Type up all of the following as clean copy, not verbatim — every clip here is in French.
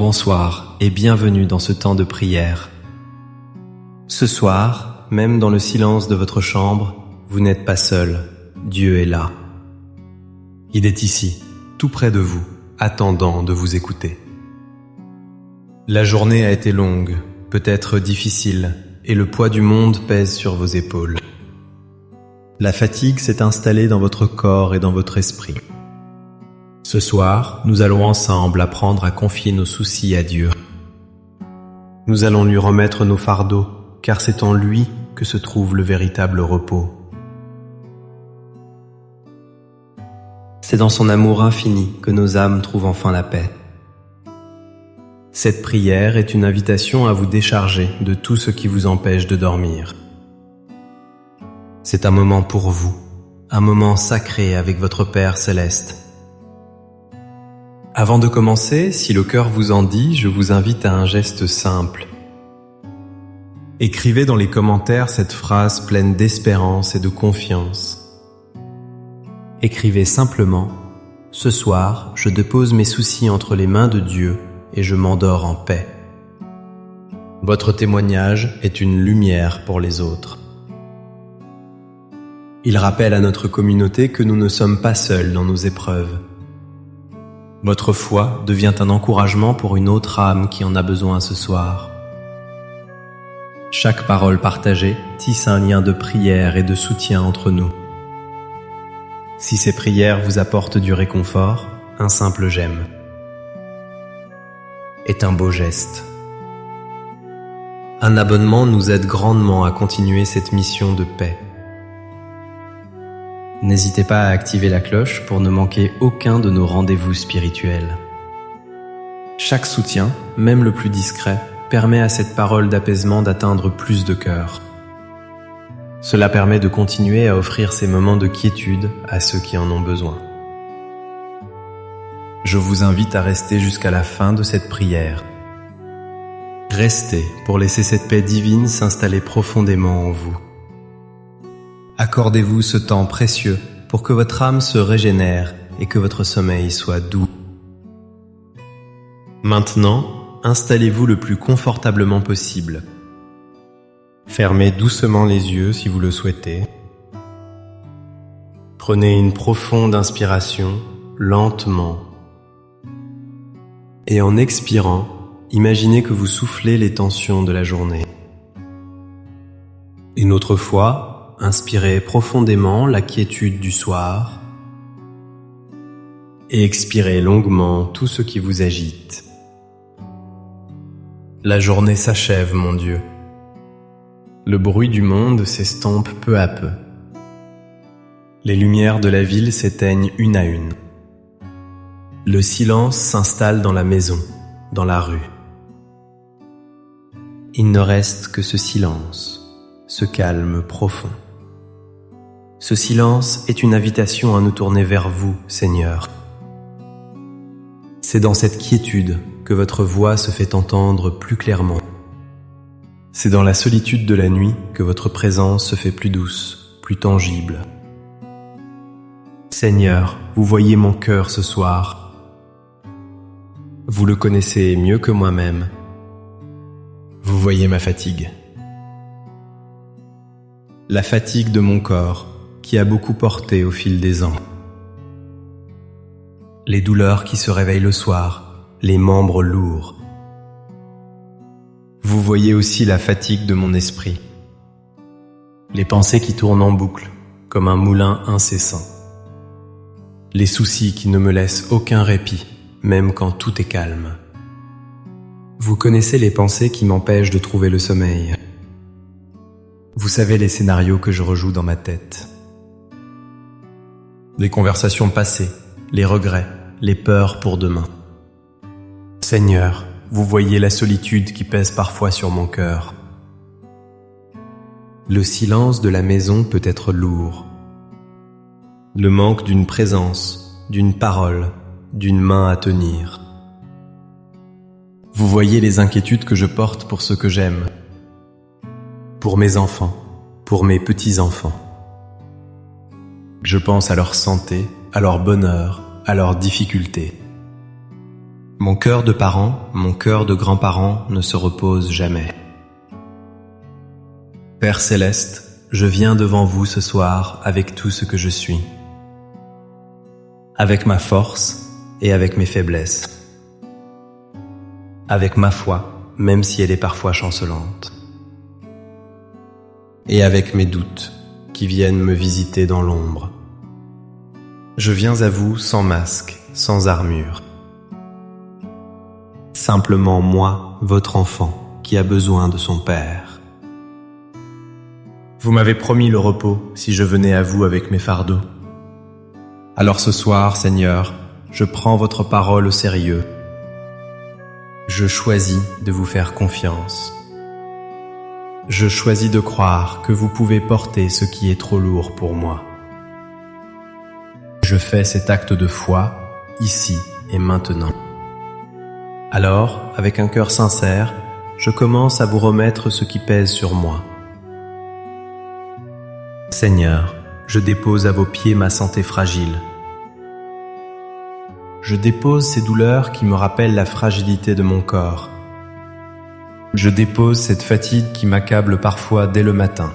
Bonsoir et bienvenue dans ce temps de prière. Ce soir, même dans le silence de votre chambre, vous n'êtes pas seul, Dieu est là. Il est ici, tout près de vous, attendant de vous écouter. La journée a été longue, peut-être difficile, et le poids du monde pèse sur vos épaules. La fatigue s'est installée dans votre corps et dans votre esprit. Ce soir, nous allons ensemble apprendre à confier nos soucis à Dieu. Nous allons lui remettre nos fardeaux, car c'est en lui que se trouve le véritable repos. C'est dans son amour infini que nos âmes trouvent enfin la paix. Cette prière est une invitation à vous décharger de tout ce qui vous empêche de dormir. C'est un moment pour vous, un moment sacré avec votre Père céleste. Avant de commencer, si le cœur vous en dit, je vous invite à un geste simple. Écrivez dans les commentaires cette phrase pleine d'espérance et de confiance. Écrivez simplement « Ce soir, je dépose mes soucis entre les mains de Dieu et je m'endors en paix ». Votre témoignage est une lumière pour les autres. Il rappelle à notre communauté que nous ne sommes pas seuls dans nos épreuves. Votre foi devient un encouragement pour une autre âme qui en a besoin ce soir. Chaque parole partagée tisse un lien de prière et de soutien entre nous. Si ces prières vous apportent du réconfort, un simple j'aime est un beau geste. Un abonnement nous aide grandement à continuer cette mission de paix. N'hésitez pas à activer la cloche pour ne manquer aucun de nos rendez-vous spirituels. Chaque soutien, même le plus discret, permet à cette parole d'apaisement d'atteindre plus de cœurs. Cela permet de continuer à offrir ces moments de quiétude à ceux qui en ont besoin. Je vous invite à rester jusqu'à la fin de cette prière. Restez pour laisser cette paix divine s'installer profondément en vous. Accordez-vous ce temps précieux pour que votre âme se régénère et que votre sommeil soit doux. Maintenant, installez-vous le plus confortablement possible. Fermez doucement les yeux si vous le souhaitez. Prenez une profonde inspiration, lentement. Et en expirant, imaginez que vous soufflez les tensions de la journée. Une autre fois, inspirez profondément la quiétude du soir et expirez longuement tout ce qui vous agite. La journée s'achève, mon Dieu. Le bruit du monde s'estompe peu à peu. Les lumières de la ville s'éteignent une à une. Le silence s'installe dans la maison, dans la rue. Il ne reste que ce silence, ce calme profond. Ce silence est une invitation à nous tourner vers vous, Seigneur. C'est dans cette quiétude que votre voix se fait entendre plus clairement. C'est dans la solitude de la nuit que votre présence se fait plus douce, plus tangible. Seigneur, vous voyez mon cœur ce soir. Vous le connaissez mieux que moi-même. Vous voyez ma fatigue. La fatigue de mon corps, qui a beaucoup porté au fil des ans. Les douleurs qui se réveillent le soir, les membres lourds. Vous voyez aussi la fatigue de mon esprit. Les pensées qui tournent en boucle, comme un moulin incessant. Les soucis qui ne me laissent aucun répit, même quand tout est calme. Vous connaissez les pensées qui m'empêchent de trouver le sommeil. Vous savez les scénarios que je rejoue dans ma tête. Les conversations passées, les regrets, les peurs pour demain. Seigneur, vous voyez la solitude qui pèse parfois sur mon cœur. Le silence de la maison peut être lourd. Le manque d'une présence, d'une parole, d'une main à tenir. Vous voyez les inquiétudes que je porte pour ceux que j'aime. Pour mes enfants, pour mes petits-enfants. Je pense à leur santé, à leur bonheur, à leurs difficultés. Mon cœur de parent, mon cœur de grand-parent ne se repose jamais. Père céleste, je viens devant vous ce soir avec tout ce que je suis, avec ma force et avec mes faiblesses, avec ma foi, même si elle est parfois chancelante, et avec mes doutes qui viennent me visiter dans l'ombre. Je viens à vous sans masque, sans armure. Simplement moi, votre enfant, qui a besoin de son père. Vous m'avez promis le repos si je venais à vous avec mes fardeaux. Alors ce soir, Seigneur, je prends votre parole au sérieux. Je choisis de vous faire confiance. Je choisis de croire que vous pouvez porter ce qui est trop lourd pour moi. Je fais cet acte de foi, ici et maintenant. Alors, avec un cœur sincère, je commence à vous remettre ce qui pèse sur moi. Seigneur, je dépose à vos pieds ma santé fragile. Je dépose ces douleurs qui me rappellent la fragilité de mon corps. Je dépose cette fatigue qui m'accable parfois dès le matin.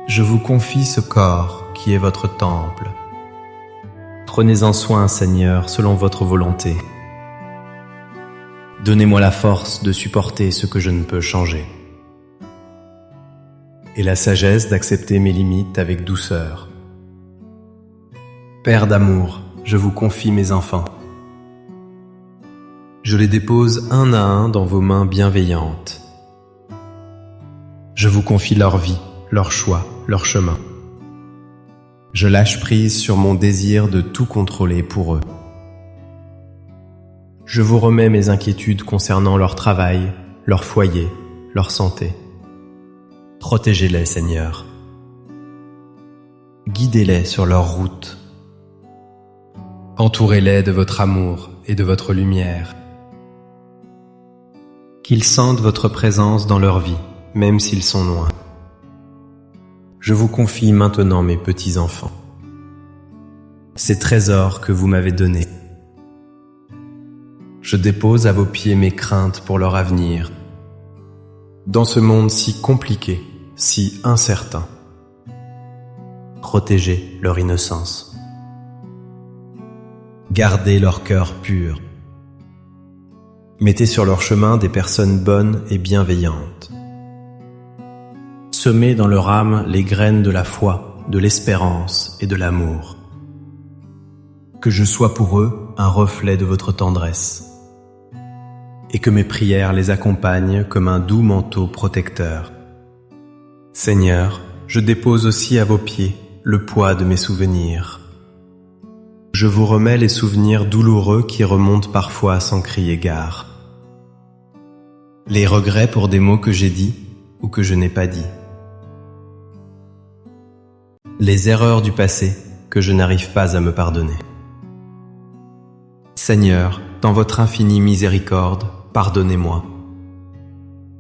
Je vous confie ce corps qui est votre temple. Prenez-en soin, Seigneur, selon votre volonté. Donnez-moi la force de supporter ce que je ne peux changer, et la sagesse d'accepter mes limites avec douceur. Père d'amour, je vous confie mes enfants. Je les dépose un à un dans vos mains bienveillantes. Je vous confie leur vie, leur choix, leur chemin. Je lâche prise sur mon désir de tout contrôler pour eux. Je vous remets mes inquiétudes concernant leur travail, leur foyer, leur santé. Protégez-les, Seigneur. Guidez-les sur leur route. Entourez-les de votre amour et de votre lumière. Qu'ils sentent votre présence dans leur vie, même s'ils sont loin. Je vous confie maintenant mes petits-enfants, ces trésors que vous m'avez donnés. Je dépose à vos pieds mes craintes pour leur avenir. Dans ce monde si compliqué, si incertain, protégez leur innocence. Gardez leur cœur pur. Mettez sur leur chemin des personnes bonnes et bienveillantes. Semez dans leur âme les graines de la foi, de l'espérance et de l'amour. Que je sois pour eux un reflet de votre tendresse, et que mes prières les accompagnent comme un doux manteau protecteur. Seigneur, je dépose aussi à vos pieds le poids de mes souvenirs. Je vous remets les souvenirs douloureux qui remontent parfois sans crier gare. Les regrets pour des mots que j'ai dits ou que je n'ai pas dits. Les erreurs du passé que je n'arrive pas à me pardonner. Seigneur, dans votre infinie miséricorde, pardonnez-moi.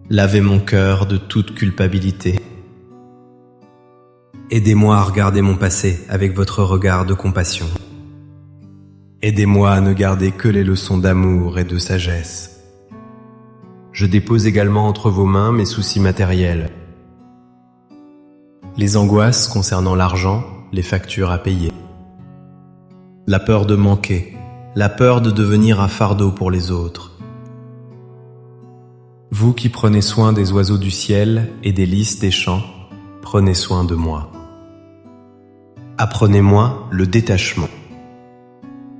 Lavez mon cœur de toute culpabilité. Aidez-moi à regarder mon passé avec votre regard de compassion. Aidez-moi à ne garder que les leçons d'amour et de sagesse. Je dépose également entre vos mains mes soucis matériels. Les angoisses concernant l'argent, les factures à payer. La peur de manquer, la peur de devenir un fardeau pour les autres. Vous qui prenez soin des oiseaux du ciel et des lys des champs, prenez soin de moi. Apprenez-moi le détachement.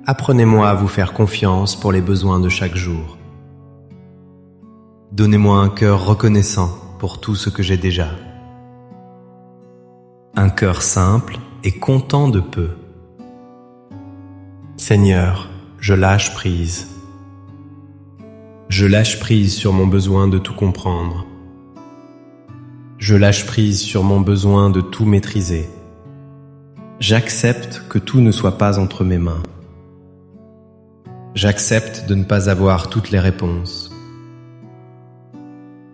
Apprenez-moi à vous faire confiance pour les besoins de chaque jour. Donnez-moi un cœur reconnaissant pour tout ce que j'ai déjà. Un cœur simple et content de peu. Seigneur, je lâche prise. Je lâche prise sur mon besoin de tout comprendre. Je lâche prise sur mon besoin de tout maîtriser. J'accepte que tout ne soit pas entre mes mains. J'accepte de ne pas avoir toutes les réponses.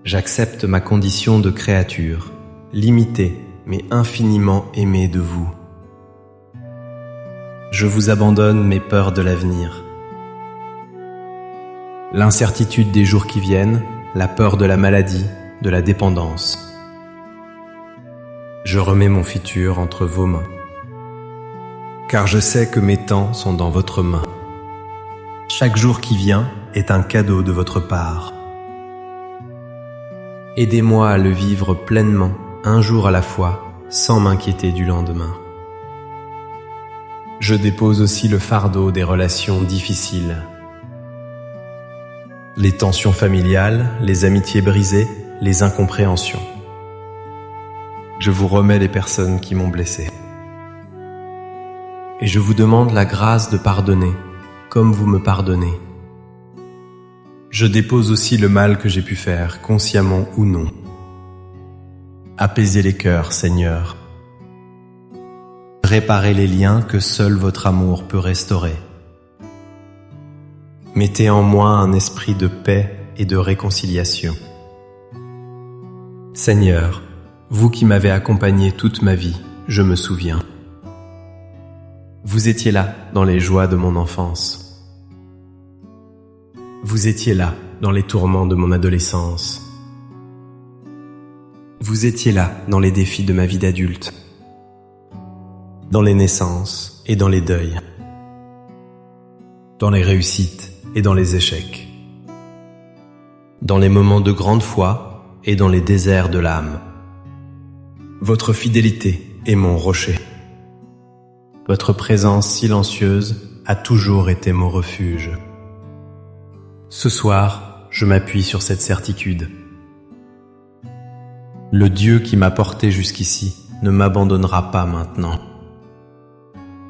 J'accepte ma condition de créature, limitée mais infiniment aimée de vous. Je vous abandonne mes peurs de l'avenir. l'incertitude des jours qui viennent, la peur de la maladie, de la dépendance. Je remets mon futur entre vos mains, car je sais que mes temps sont dans votre main. Chaque jour qui vient est un cadeau de votre part. Aidez-moi à le vivre pleinement, un jour à la fois, sans m'inquiéter du lendemain. Je dépose aussi le fardeau des relations difficiles. Les tensions familiales, les amitiés brisées, les incompréhensions. Je vous remets les personnes qui m'ont blessé. Et je vous demande la grâce de pardonner, comme vous me pardonnez. Je dépose aussi le mal que j'ai pu faire, consciemment ou non. Apaisez les cœurs, Seigneur. Réparez les liens que seul votre amour peut restaurer. Mettez en moi un esprit de paix et de réconciliation. Seigneur, vous qui m'avez accompagné toute ma vie, je me souviens. Vous étiez là dans les joies de mon enfance. Vous étiez là dans les tourments de mon adolescence. Vous étiez là dans les défis de ma vie d'adulte, dans les naissances et dans les deuils, dans les réussites et dans les échecs, dans les moments de grande foi et dans les déserts de l'âme. Votre fidélité est mon rocher. Votre présence silencieuse a toujours été mon refuge. Ce soir, je m'appuie sur cette certitude. Le Dieu qui m'a porté jusqu'ici ne m'abandonnera pas maintenant.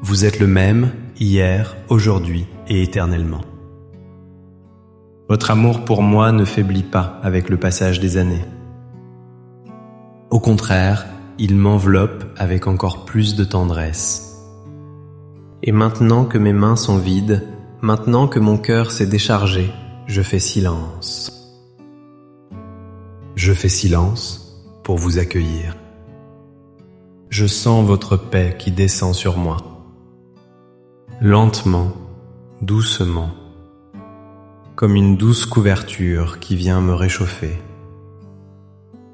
Vous êtes le même, hier, aujourd'hui et éternellement. Votre amour pour moi ne faiblit pas avec le passage des années. Au contraire, il m'enveloppe avec encore plus de tendresse. Et maintenant que mes mains sont vides, maintenant que mon cœur s'est déchargé, je fais silence. Je fais silence pour vous accueillir. Je sens votre paix qui descend sur moi. Lentement, doucement, comme une douce couverture qui vient me réchauffer.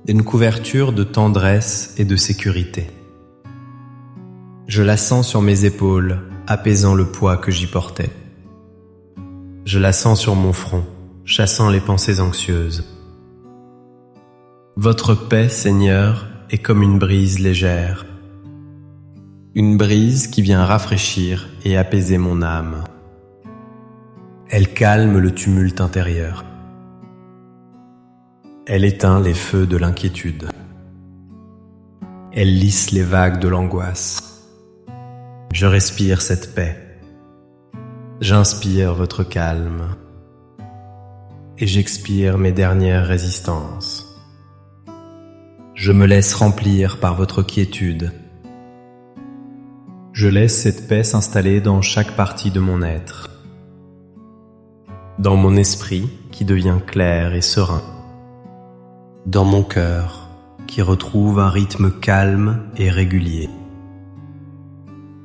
Une couverture de tendresse et de sécurité. Je la sens sur mes épaules, apaisant le poids que j'y portais. Je la sens sur mon front, chassant les pensées anxieuses. Votre paix, Seigneur, est comme une brise légère. Une brise qui vient rafraîchir et apaiser mon âme. Elle calme le tumulte intérieur. Elle éteint les feux de l'inquiétude. Elle lisse les vagues de l'angoisse. Je respire cette paix. J'inspire votre calme. Et j'expire mes dernières résistances. Je me laisse remplir par votre quiétude. Je laisse cette paix s'installer dans chaque partie de mon être. Dans mon esprit qui devient clair et serein. Dans mon cœur qui retrouve un rythme calme et régulier.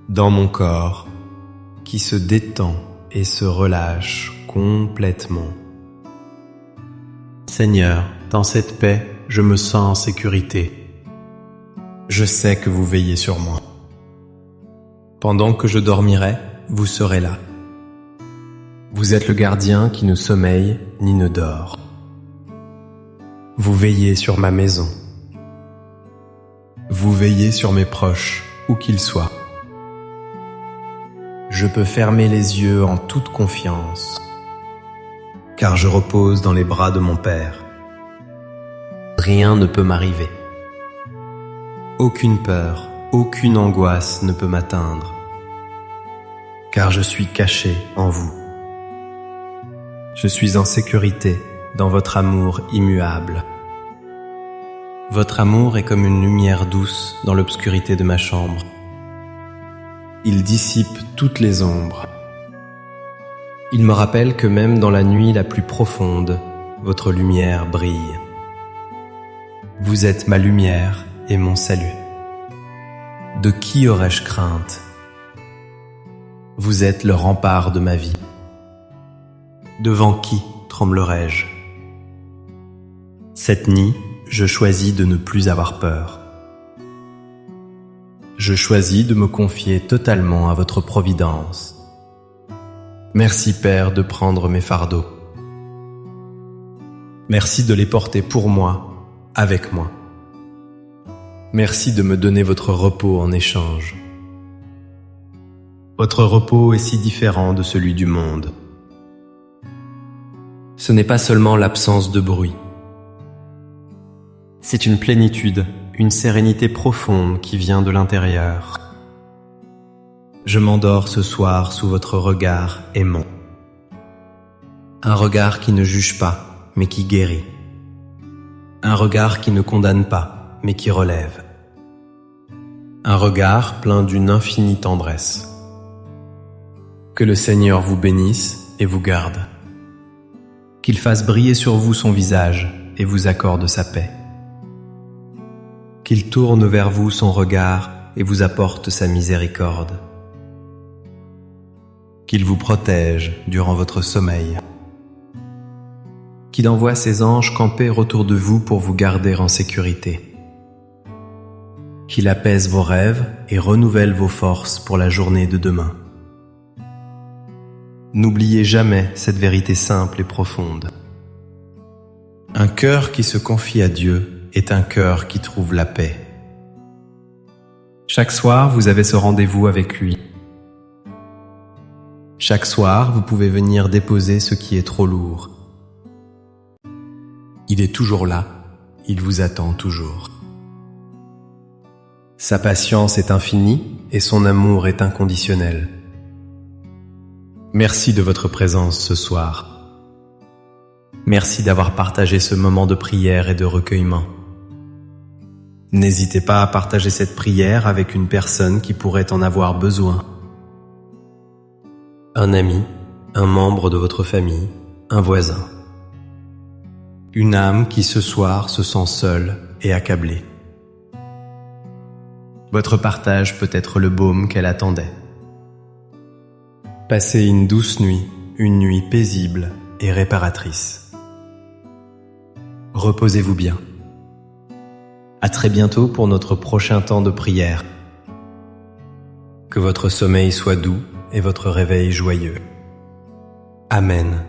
Dans mon corps qui se détend et se relâche complètement. Seigneur, dans cette paix, je me sens en sécurité. Je sais que vous veillez sur moi. Pendant que je dormirai, vous serez là. Vous êtes le gardien qui ne sommeille ni ne dort. Vous veillez sur ma maison. Vous veillez sur mes proches, où qu'ils soient. Je peux fermer les yeux en toute confiance, car je repose dans les bras de mon Père. Rien ne peut m'arriver. Aucune peur, aucune angoisse ne peut m'atteindre, car je suis caché en vous. Je suis en sécurité dans votre amour immuable. Votre amour est comme une lumière douce dans l'obscurité de ma chambre. Il dissipe toutes les ombres. Il me rappelle que même dans la nuit la plus profonde, votre lumière brille. Vous êtes ma lumière et mon salut. De qui aurais-je crainte? Vous êtes le rempart de ma vie. Devant qui tremblerai-je. Cette nuit, je choisis de ne plus avoir peur. Je choisis de me confier totalement à votre providence. Merci Père de prendre mes fardeaux. Merci de les porter pour moi, avec moi. Merci de me donner votre repos en échange. Votre repos est si différent de celui du monde. Ce n'est pas seulement l'absence de bruit. C'est une plénitude, une sérénité profonde qui vient de l'intérieur. Je m'endors ce soir sous votre regard aimant. Un regard qui ne juge pas, mais qui guérit. Un regard qui ne condamne pas, mais qui relève. Un regard plein d'une infinie tendresse. Que le Seigneur vous bénisse et vous garde. Qu'il fasse briller sur vous son visage et vous accorde sa paix. Qu'il tourne vers vous son regard et vous apporte sa miséricorde. Qu'il vous protège durant votre sommeil. Qu'il envoie ses anges camper autour de vous pour vous garder en sécurité. Qu'il apaise vos rêves et renouvelle vos forces pour la journée de demain. N'oubliez jamais cette vérité simple et profonde. Un cœur qui se confie à Dieu est un cœur qui trouve la paix. Chaque soir, vous avez ce rendez-vous avec lui. Chaque soir, vous pouvez venir déposer ce qui est trop lourd. Il est toujours là, il vous attend toujours. Sa patience est infinie et son amour est inconditionnel. Merci de votre présence ce soir. Merci d'avoir partagé ce moment de prière et de recueillement. N'hésitez pas à partager cette prière avec une personne qui pourrait en avoir besoin. Un ami, un membre de votre famille, un voisin. Une âme qui ce soir se sent seule et accablée. Votre partage peut être le baume qu'elle attendait. Passez une douce nuit, une nuit paisible et réparatrice. Reposez-vous bien. À très bientôt pour notre prochain temps de prière. Que votre sommeil soit doux et votre réveil joyeux. Amen.